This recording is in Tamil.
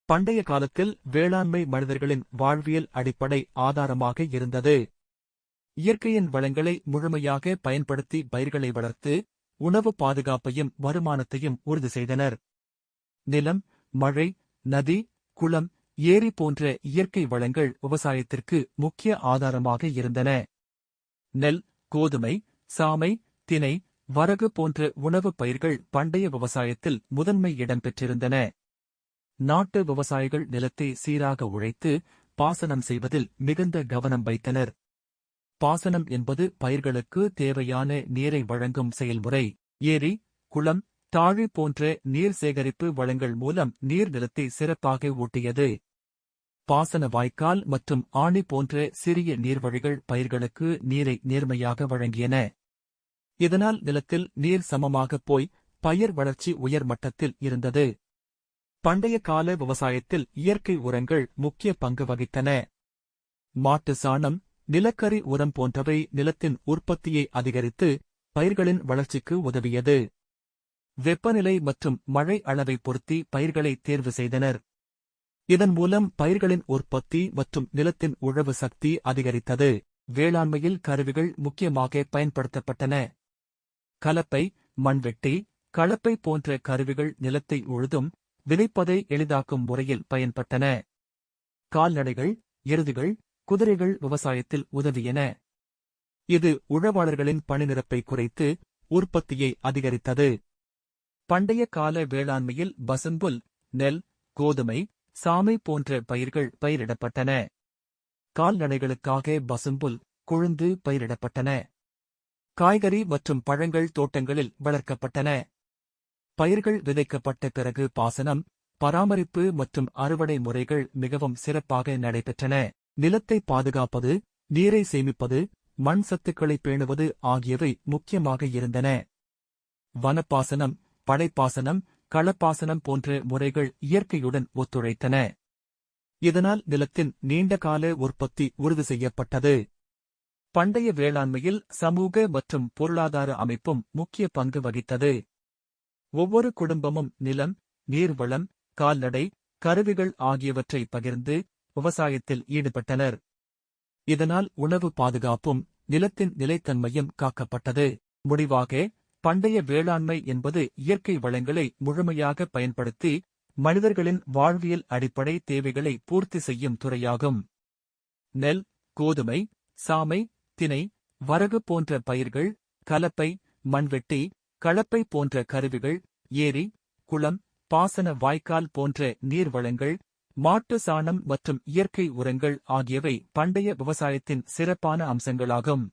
பண்டைய காலத்தில் வேளாண்மை மனிதர்களின் வாழ்வியல் அடிப்படை ஆதாரமாக இருந்தது. இயற்கையின் வளங்களை முழுமையாக பயன்படுத்தி பயிர்களை வளர்த்து உணவு பாதுகாப்பையும் வருமானத்தையும் உறுதி செய்தனர். நிலம், மழை, நதி, குளம், ஏரி போன்ற இயற்கை வளங்கள் விவசாயத்திற்கு முக்கிய ஆதாரமாக இருந்தன. நெல், கோதுமை, சாமை, தினை, வரகு போன்ற உணவுப் பயிர்கள் பண்டைய விவசாயத்தில் முதன்மை இடம் பெற்றிருந்தன. நாட்டு விவசாயிகள் நிலத்தை சீராக உழைத்து பாசனம் செய்வதில் மிகுந்த கவனம் வைத்தனர். பாசனம் என்பது பயிர்களுக்கு தேவையான நீரை வழங்கும் செயல்முறை. ஏரி, குளம், தாழி போன்ற நீர் சேகரிப்பு வளங்கள் மூலம் நீர் நிலத்தை சிறப்பாக ஊட்டியது. பாசன வாய்க்கால் மற்றும் ஆணி போன்ற சிறிய நீர்வழிகள் பயிர்களுக்கு நீரை நேர்மையாக வழங்கியன. இதனால் நிலத்தில் நீர் சமமாகப் போய் பயிர் வளர்ச்சி உயர் மட்டத்தில் இருந்தது. பண்டைய கால விவசாயத்தில் இயற்கை உரங்கள் முக்கிய பங்கு வகித்தன. மாட்டு சாணம், நிலக்கரி உரம் போன்றவை நிலத்தின் உற்பத்தியை அதிகரித்து பயிர்களின் வளர்ச்சிக்கு உதவியது. வெப்பநிலை மற்றும் மழை அளவை பொருத்தி பயிர்களை தேர்வு செய்தனர். இதன் மூலம் பயிர்களின் உற்பத்தி மற்றும் நிலத்தின் உழவு சக்தி அதிகரித்தது. வேளாண்மையில் கருவிகள் முக்கியமாக பயன்படுத்தப்பட்டன. கலப்பை, மண்வெட்டி, களப்பை போன்ற கருவிகள் நிலத்தை உழுதும் விதைப்பதை எளிதாக்கும் முறையில் பயன்பட்டன. கால்நடைகள், எருதுகள், குதிரைகள் விவசாயத்தில் உதவியன. இது உழவாளர்களின் பணிநிரப்பை குறைத்து உற்பத்தியை அதிகரித்தது. பண்டைய கால வேளாண்மையில் பசும்புல், நெல், கோதுமை, சாமை போன்ற பயிர்கள் பயிரிடப்பட்டன. கால்நடைகளுக்காக பசும்புல், கொழுந்து பயிரிடப்பட்டன. காய்கறி மற்றும் பழங்கள் தோட்டங்களில் வளர்க்கப்பட்டன. பயிர்கள் விதைக்கப்பட்ட பிறகு பாசனம், பராமரிப்பு மற்றும் அறுவடை முறைகள் மிகவும் சிறப்பாக நடைபெற்றன. நிலத்தை பாதுகாப்பது, நீரை சேமிப்பது, மண் சத்துக்களை பேணுவது ஆகியவை முக்கியமாக இருந்தன. வனப்பாசனம், படைப்பாசனம், களப்பாசனம் போன்ற முறைகள் இயற்கையுடன் ஒத்துழைத்தன. இதனால் நிலத்தின் நீண்டகால உற்பத்தி உறுதி செய்யப்பட்டது. பண்டைய வேளாண்மையில் சமூக மற்றும் பொருளாதார அமைப்பும் முக்கிய பங்கு வகித்தது. ஒவ்வொரு குடும்பமும் நிலம், நீர்வளம், கால்நடை, கருவிகள் ஆகியவற்றை பகிர்ந்து விவசாயத்தில் ஈடுபட்டனர். இதனால் உணவு பாதுகாப்பும் நிலத்தின் நிலைத்தன்மையும் காக்கப்பட்டது. முடிவாக, பண்டைய வேளாண்மை என்பது இயற்கை வளங்களை முழுமையாக பயன்படுத்தி மனிதர்களின் வாழ்வியல் அடிப்படை தேவைகளை பூர்த்தி செய்யும் துறையாகும். நெல், கோதுமை, சாமை, தினை, வரகு போன்ற பயிர்கள், கலப்பை, மண்வெட்டி, களப்பை போன்ற கருவிகள், ஏரி, குளம், பாசன வாய்க்கால் போன்ற நீர்வளங்கள், மாட்டு சாணம் மற்றும் இயற்கை உரங்கள் ஆகியவை பண்டைய விவசாயத்தின் சிறப்பான அம்சங்களாகும்.